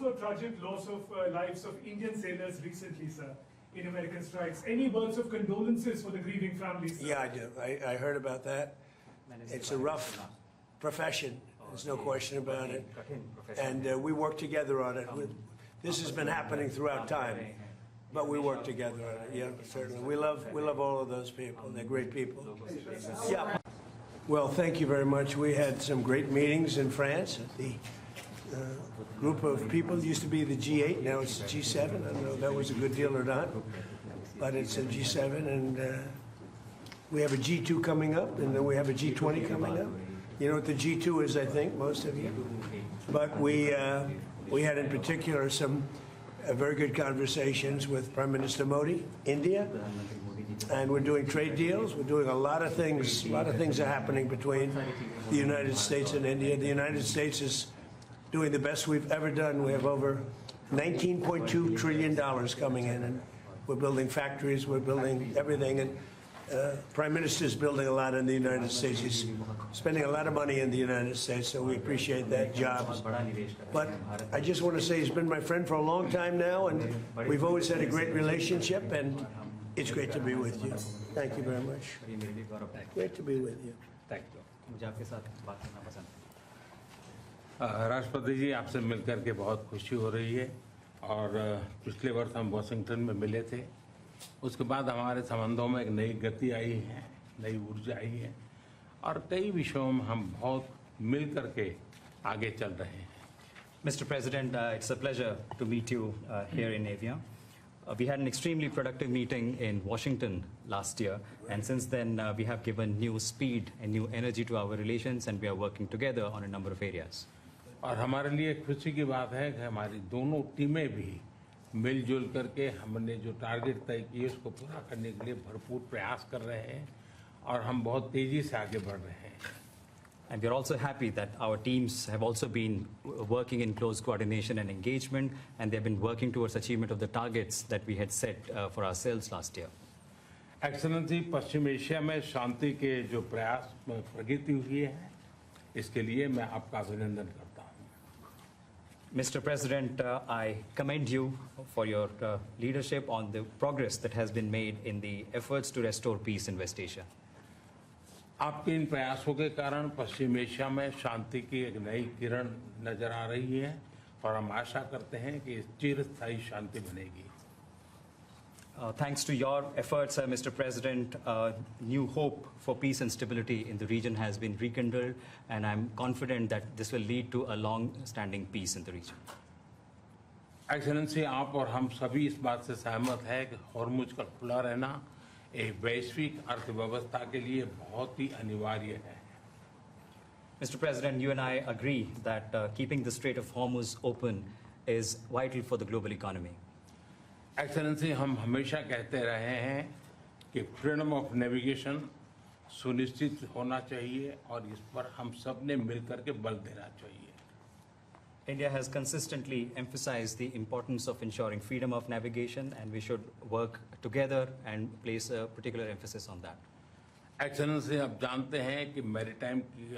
also tragic loss of lives of Indian sailors recently, sir, in American strikes. Any words of condolences for the grieving families, sir? Yeah, I do. I heard about that. It's a rough profession. There's no question about it. And we work together on it. This has been happening throughout time, but we work together on it. Yeah, certainly. We love all of those people. They're great people. Yeah. Well, thank you very much. We had some great meetings in France. The group of people used to be the G8, now it's G7. I don't know if that was a good deal or not, but it's a G7, and we have a G2 coming up, and then we have a G20 coming up. You know what the G2 is, I think, most of you. But we had in particular some very good conversations with Prime Minister Modi, India, and we're doing trade deals. We're doing a lot of things. A lot of things are happening between the United States and India. The United States is doing the best we've ever done. We have over $19.2 trillion coming in, and we're building factories. We're building everything, and Prime Minister is building a lot in the United States. He's spending a lot of money in the United States, so we appreciate that job. But I just want to say he's been my friend for a long time now, and we've always had a great relationship, and it's great to be with you. Thank you very much. Great to be with you. Thank you. मुझे आपके साथ बात करना पसंद है। राष्ट्रपति जी, आपसे मिलकर के बहुत खुशी हो रही है और पिछले वर्ष हम वाशिंगटन में मिले थे। उसके बाद हमारे संबंधों में एक नई गति आई है, नई ऊर्जा आई है और कई विषयों में हम बहुत मिल करके आगे चल रहे हैं। Mr. President, it's a pleasure to meet you here in Avia. We had an extremely productive meeting in Washington last year, and since then we have given new speed and new energy to our relations, and we are working together on a number of areas. और हमारे लिए खुशी की बात है कि हमारी दोनों टीमें भी मिलजुल करके हमने जो टारगेट तय किए उसको पूरा करने के लिए भरपूर प्रयास कर रहे हैं और हम बहुत तेजी से आगे बढ़ रहे हैं। And we are also happy that our teams have also been working in close coordination and engagement, and they have been working towards achievement of the targets that we had set for ourselves last year. Excellency, Paschim Asia में शांति के जो प्रयास में प्रगति हुई है, इसके लिए मैं आपका अभिनंदन करता हूं। Mr. President, I commend you for your leadership on the progress that has been made in the efforts to restore peace in West Asia. आपके इन प्रयासों के कारण पश्चिम एशिया में शांति की एक नई किरण नजर आ रही है और हम आशा करते हैं कि चिरस्थायी शांति बनेगी। Thanks to your efforts, Mr. President, new hope for peace and stability in the region has been rekindled, and I'm confident that this will lead to a long-standing peace in the region. Excellency, आप और हम सभी इस बात से सहमत हैं कि हॉर्मुज का खुला रहना एक वैश्विक अर्थव्यवस्था के लिए बहुत ही अनिवार्य है। Mr. President, you and I agree that keeping the Strait of Hormuz open is vital for the global economy. Excellency, हम हमेशा कहते रहे हैं कि फ्रीडम ऑफ नेविगेशन सुनिश्चित होना चाहिए और इस पर हम सब ने मिलकर के बल देना चाहिए। India has consistently emphasized the importance of ensuring freedom of navigation, and we should work together and place a particular emphasis on that. Excellency, आप जानते हैं कि मैरीटाइम की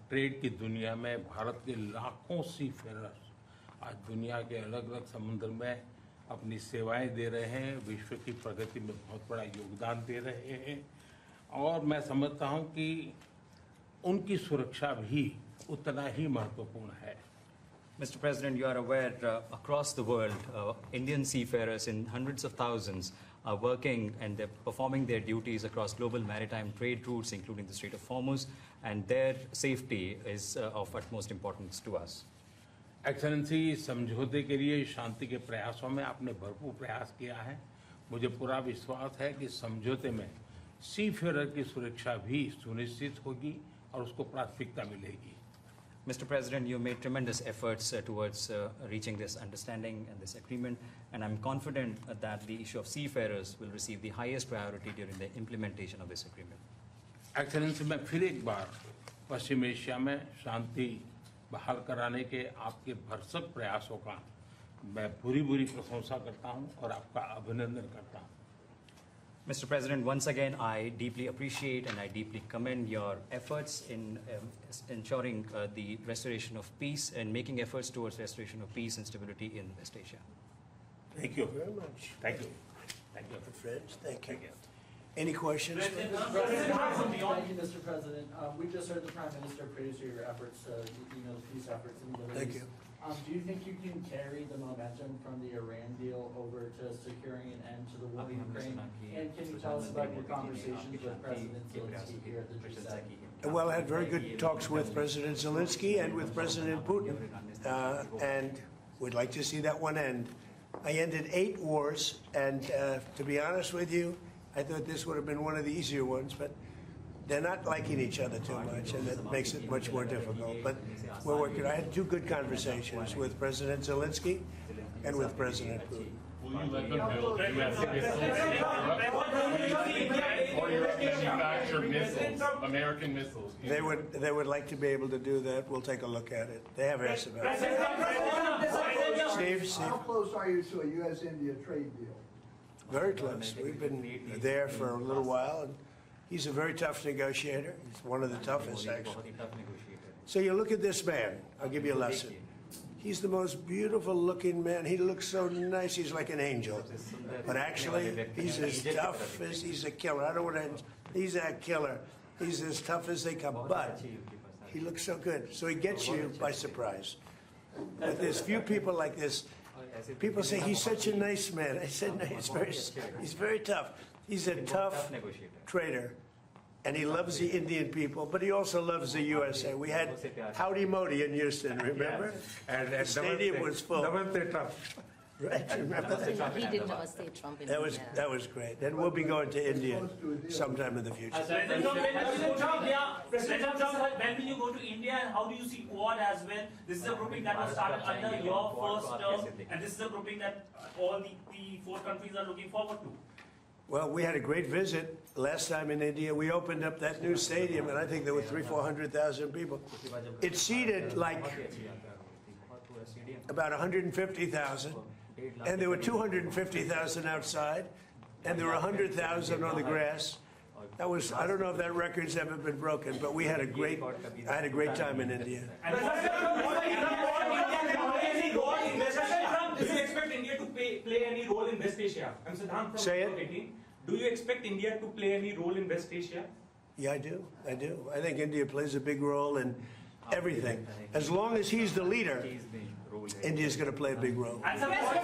ट्रेड की दुनिया में भारत के लाखों सीफेरर्स आज दुनिया के अलग अलग समुद्र में अपनी सेवाएं दे रहे हैं, विश्व की प्रगति में बहुत बड़ा योगदान दे रहे हैं और मैं समझता हूं कि उनकी सुरक्षा भी उतना ही महत्वपूर्ण है। Mr. President, you are aware across the world, Indian seafarers in hundreds of thousands are working and they're performing their duties across global maritime trade routes, including the Strait of Hormuz, and their safety is of utmost importance to us. Excellency, समझौते के लिए शांति के प्रयासों में आपने भरपूर प्रयास किया है। मुझे पूरा विश्वास है कि समझौते में सीफेरर की सुरक्षा भी सुनिश्चित होगी और उसको प्राथमिकता मिलेगी। Mr. President, you made tremendous efforts towards reaching this understanding and this agreement, and I'm confident that the issue of seafarers will receive the highest priority during the implementation of this agreement. Excellency, मैं फिर एक बार पश्चिम Asia में शांति बहाल कराने के आपके भरसक प्रयासों का मैं पूरी प्रशंसा करता हूं और आपका अभिनंदन करता हूं। Mr. President, once again, I deeply appreciate and I deeply commend your efforts in ensuring the restoration of peace and making efforts towards restoration of peace and stability in West Asia. Thank you very much. Thank you. Thank you. Friends, thank you. Any questions? Thank you, Mr. President. We just heard the Prime Minister praise your efforts, the peace efforts in the Middle Thank East. you. Do you think you can carry the momentum from the Iran deal over to securing an end to the war in Ukraine? And can you tell us about your conversations with President Zelensky here at the G7? Well, I had very good talks with President Zelensky and with President Putin, and we'd like to see that one end. I ended 8 wars, and to be honest with you, I thought this would have been one of the easier ones, but they're not liking each other too much, and that makes it much more difficult. But we're working. I had 2 good conversations with President Zelensky and with President Putin. Will you let them build U.S. missiles or Europe manufacture missiles, American missiles? They would like to be able to do that. We'll take a look at it. They have asked about it. Steve? How close are you to a U.S.-India trade deal? Very close. We've been there for a little while, and he's a very tough negotiator. He's one of the toughest, actually. So you look at this man. I'll give you a lesson. He's the most beautiful-looking man. He looks so nice. He's like an angel. But actually, he's as tough as he's a killer. I don't want to. He's a killer. He's as tough as they come. But he looks so good. So he gets you by surprise. But there's few people like this. People say he's such a nice man. I said no, he's very tough. He's a tough trader, and he loves the Indian people, but he also loves the USA. We had Howdy Modi in Houston, remember? And The stadium was full. Right, remember that? He did not say Trump in India. That was great. And we'll be going to India sometime in the future. President Trump, when will you go to India and how do you see Quad as well? This is a grouping that was started under your first term, and this is a grouping that all the 4 countries are looking forward to. Well, we had a great visit last time in India. We opened up that new stadium, and I think there were 300,000-400,000 people. It seated like about 150,000, and there were 250,000 outside, and there were 100,000 on the grass. That was, I don't know if that record's ever been broken, but I had a great time in India. And do you expect India to play any role in West Asia? I'm Saddam from Say it. Do you expect India to play any role in West Asia? Yeah, I do. I think India plays a big role in everything. As long as he's the leader, India's going to play a big role. And you said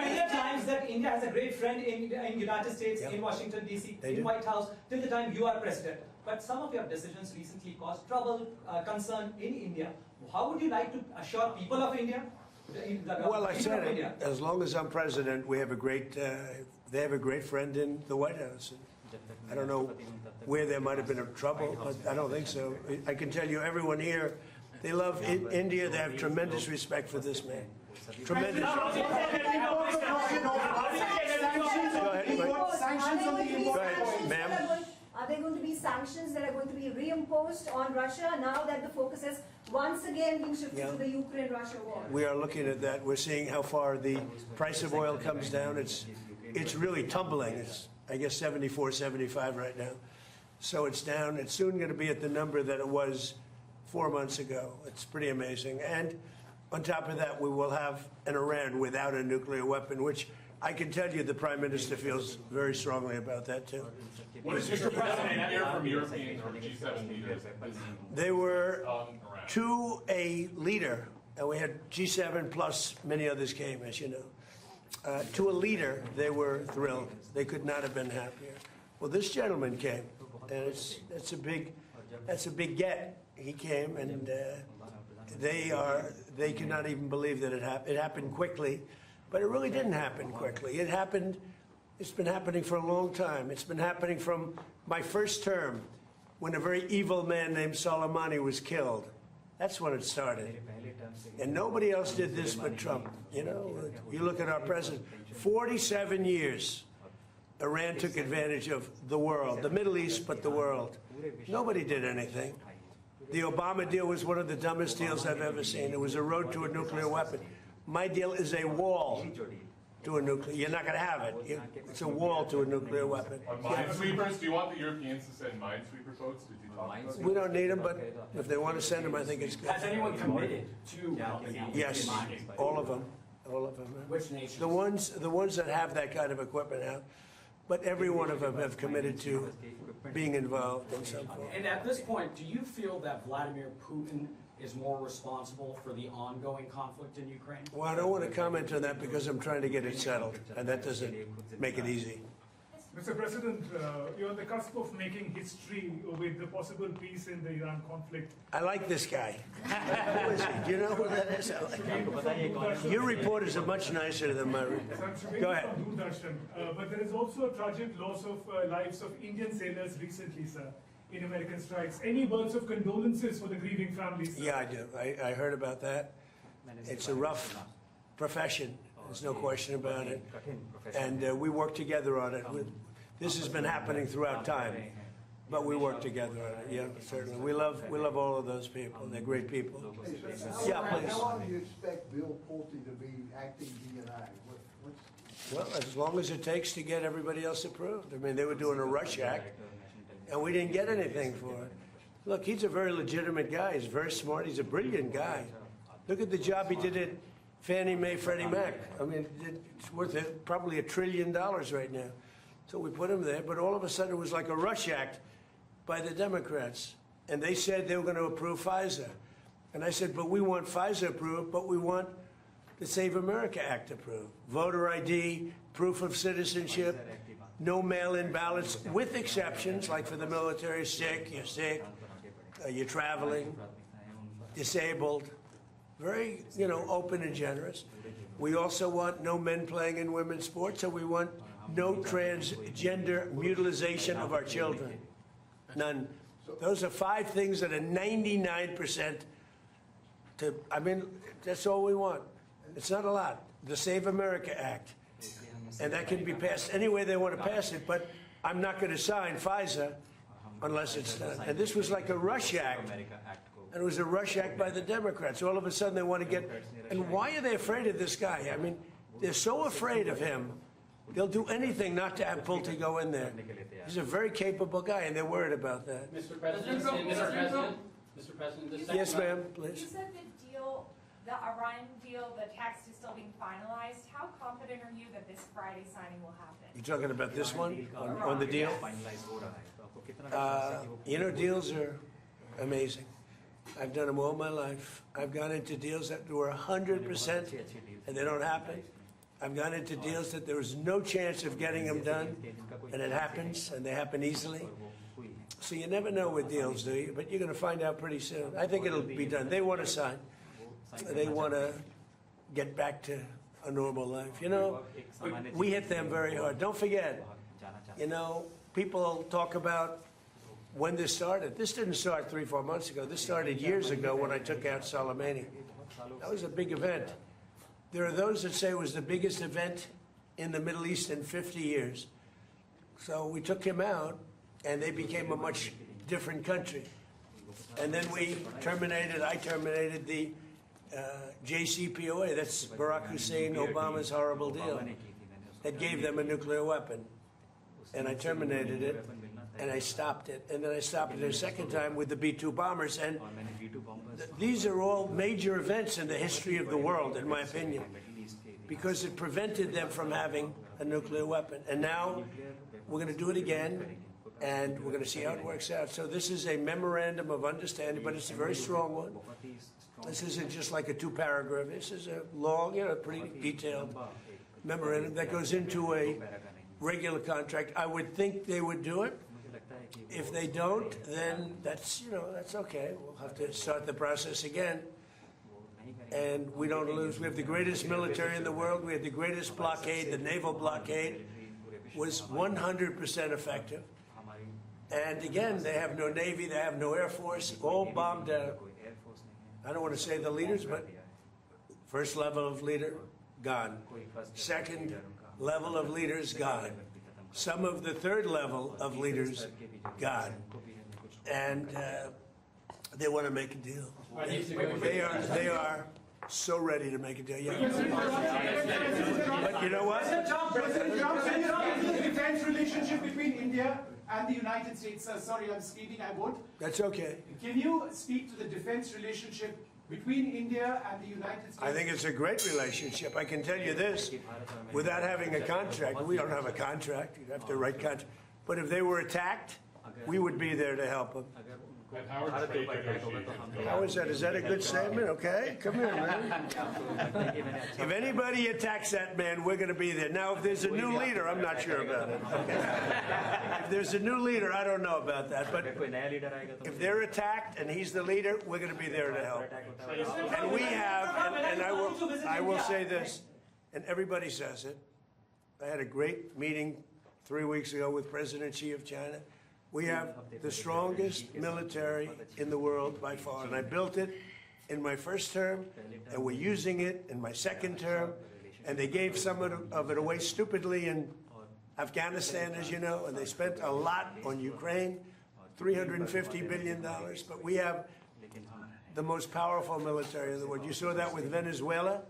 many times that India has a great friend in United States, in Washington, D.C., in White House, till the time you are president. But some of your decisions recently caused trouble, concern in India. How would you like to assure people of India? Well, I said it. As long as I'm president, we have a great. They have a great friend in the White House. I don't know where there might have been a trouble, but I don't think so. I can tell you, everyone here, they love India. They have tremendous respect for this man. Tremendous. Go ahead, ma'am. Are there going to be sanctions that are going to be reimposed on Russia now that the focus has once again been shifted to the Ukraine-Russia war? We are looking at that. We're seeing how far the price of oil comes down. It's really tumbling. It's, I guess, 74, 75 right now. So it's down. It's soon going to be at the number that it was 4 months ago. It's pretty amazing. And on top of that, we will have an Iran without a nuclear weapon, which I can tell you the Prime Minister feels very strongly about that, too. What is Mr. President hear from Europeans or G7 leaders? They were to a leader, and we had G7 plus many others came, as you know. To a leader, they were thrilled. They could not have been happier. Well, this gentleman came, and that's a big get. He came, and they could not even believe that it happened. It happened quickly, but it really didn't happen quickly. It happened. It's been happening for a long time. It's been happening from my first term, when a very evil man named Soleimani was killed. That's when it started. And nobody else did this but Trump. You know, you look at our president, 47 years, Iran took advantage of the world, the Middle East, but the world. Nobody did anything. The Obama deal was one of the dumbest deals I've ever seen. It was a road to a nuclear weapon. My deal is a wall. to a nuclear. You're not going to have it. It's a wall to a nuclear weapon. On minesweepers, do you want the Europeans to send minesweeper boats? Did you talk about We don't need them, but if they want to send them, I think it's good. Has anyone committed to helping out? Yes, all of them. All of them. Which nations? The ones that have that kind of equipment out, but every one of them have committed to being involved in some form. And at this point, do you feel that Vladimir Putin is more responsible for the ongoing conflict in Ukraine? Well, I don't want to comment on that because I'm trying to get it settled, and that doesn't make it easy. Mr. President, you're on the cusp of making history with the possible peace in the Iran conflict. I like this guy. Who is he? Do you know who that is? I like him. Your reporters are much nicer than my reporters. Go ahead. But there is also a tragic loss of lives of Indian sailors recently, sir, in American strikes. Any words of condolences for the grieving families, sir? Yeah, I do. I heard about that. It's a rough profession. There's no question about it. And we work together on it. This has been happening throughout time, but we work together on it. Yeah, certainly. We love all of those people. They're great people. Yeah, please. How long do you expect Bill Pulte to be acting DNI? Well, as long as it takes to get everybody else approved. I mean, they were doing a rush act, and we didn't get anything for it. Look, he's a very legitimate guy. He's very smart. He's a brilliant guy. Look at the job he did at Fannie Mae, Freddie Mac. I mean, it's worth probably $1 trillion right now. So we put him there, but all of a sudden it was like a rush act by the Democrats. And they said they were going to approve FISA. And I said, but we want FISA approved, but we want the Save America Act approved. Voter ID, proof of citizenship, no mail-in ballots, with exceptions, like for the military, you're sick, you're traveling, disabled. Very, open and generous. We also want no men playing in women's sports, so we want no transgender mutilization of our children. None. Those are 5 things that are 99% that's all we want. It's not a lot. The Save America Act. And that can be passed any way they want to pass it, but I'm not going to sign FISA unless it's done. And this was like a rush act. And it was a rush act by the Democrats. All of a sudden they want to get... And why are they afraid of this guy? I mean, they're so afraid of him, they'll do anything not to have Pulte go in there. He's a very capable guy, and they're worried about that. Mr. President, Mr. President, yes, ma'am, please. You said the Iran deal, the text is still being finalized. How confident are you that this Friday signing will happen? You're talking about this one, on the deal? Deals are amazing. I've done them all my life. I've gone into deals that were 100% and they don't happen. I've gone into deals that there was no chance of getting them done, and it happens, and they happen easily. So you never know with deals, do you? But you're going to find out pretty soon. I think it'll be done. They want to sign. They want to get back to a normal life. We hit them very hard. Don't forget, people talk about when this started. This didn't start 3-4 months ago. This started years ago when I took out Soleimani. That was a big event. There are those that say it was the biggest event in the Middle East in 50 years. So we took him out, and they became a much different country. And then I terminated the JCPOA, that's Barack Hussein Obama's horrible deal, that gave them a nuclear weapon. And I terminated it, and I stopped it. And then I stopped it a second time with the B-2 bombers. And these are all major events in the history of the world, in my opinion, because it prevented them from having a nuclear weapon. And now we're going to do it again, and we're going to see how it works out. So this is a memorandum of understanding, but it's a very strong one. This isn't just like a 2-paragraph. This is a long, pretty detailed memorandum that goes into a regular contract. I would think they would do it. If they don't, then that's okay. We'll have to start the process again. And we don't lose. We have the greatest military in the world. We had the greatest blockade. The naval blockade was 100% effective. And again, they have no Navy, they have no Air Force, all bombed out. I don't want to say the leaders, but first level of leader, gone. Second level of leaders, gone. Some of the third level of leaders, gone. And they want to make a deal. They are so ready to make a deal. Yeah. But you know what? President Trump said the defense relationship between India and the United States. Sorry, I'm speaking, I won't. That's okay. Can you speak to the defense relationship between India and the United States? I think it's a great relationship. I can tell you this, without having a contract, we don't have a contract. You'd have to write contract. But if they were attacked, we would be there to help them. And how are trade negotiations going? How is that? Is that a good statement? Okay, come here, man. If anybody attacks that man, we're going to be there. Now, if there's a new leader, I'm not sure about it. Okay. If there's a new leader, I don't know about that. But if they're attacked and he's the leader, we're going to be there to help. And we have, and I will say this, and everybody says it. I had a great meeting 3 weeks ago with President Xi of China. We have the strongest military in the world by far, and I built it in my first term, and we're using it in my second term, and they gave some of it away stupidly in Afghanistan, as you know, and they spent a lot on Ukraine, $350 billion, but we have the most powerful military in the world. You saw that with Venezuela,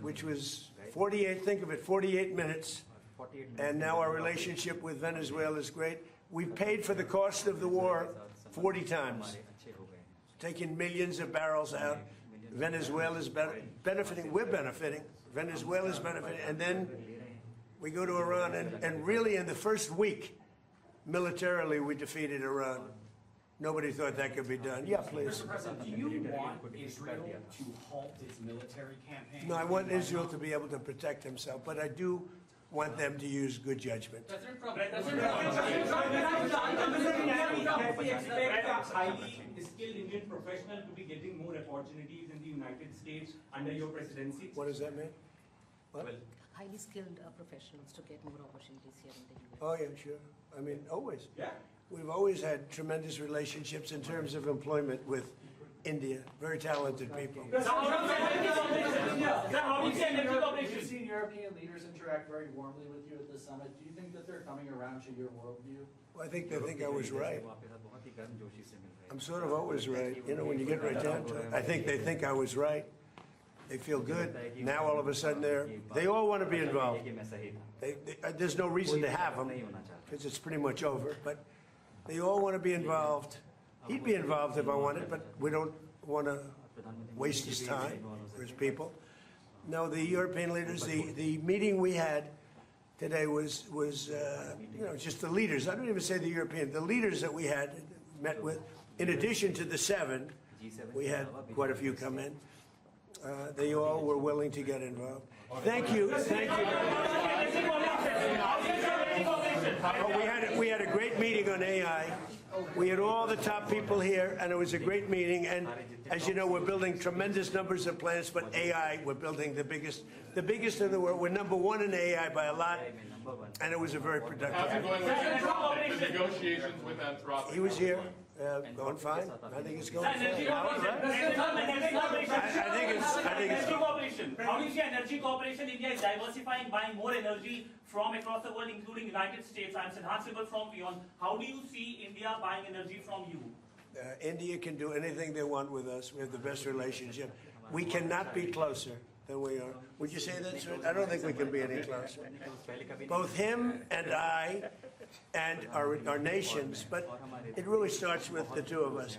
which was 48, think of it, 48 minutes, and now our relationship with Venezuela is great. We've paid for the cost of the war 40 times, taking millions of barrels out. Venezuela's benefiting, we're benefiting, Venezuela's benefiting, and then we go to Iran, and really in the first week, militarily, we defeated Iran. Nobody thought that could be done. Yeah, please. Mr. President, do you want Israel to halt its military campaign? No, I want Israel to be able to protect himself, but I do want them to use good judgment. Can we expect a highly skilled Indian professional to be getting more opportunities in the United States under your presidency? What does that mean? What? Well, highly skilled professionals to get more opportunities here in the US. Oh, yeah, sure. I mean, always. Yeah. We've always had tremendous relationships in terms of employment with India. Very talented people. You've seen European leaders interact very warmly with you at the summit. Do you think that they're coming around to your worldview? Well, I think they think I was right. I'm sort of always right. You know, when you get right down to it, I think they think I was right. They feel good. Now all of a sudden they all want to be involved. There's no reason to have them because it's pretty much over. But they all want to be involved. He'd be involved if I wanted, but we don't want to waste his time or his people. No, the European leaders, the meeting we had today was you know, just the leaders. I don't even say the European, the leaders that we had met with. In addition to the 7, we had quite a few come in. They all were willing to get involved. Thank you. Thank you very much. We had a great meeting on AI. We had all the top people here, and it was a great meeting. And as you know, we're building tremendous numbers of plants, but AI, we're building the biggest in the world. We're #1 in AI by a lot, and it was a very productive. How's it going with the negotiations with Anthropic? He was here. Going fine. I think it's going fine. Energy cooperation. How do you see energy cooperation? India is diversifying, buying more energy from across the world, including United States, and enhanceable from beyond. How do you see India buying energy from you? India can do anything they want with us. We have the best relationship. We cannot be closer than we are. Would you say that, sir? I don't think we can be any closer. Both him and I and our nations, but it really starts with the two of us.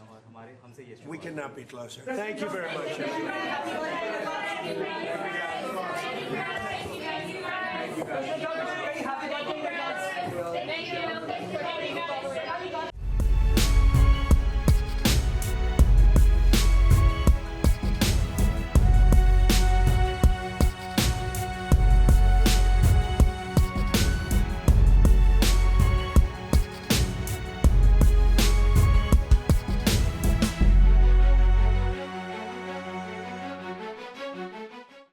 We cannot be closer. Thank you very much.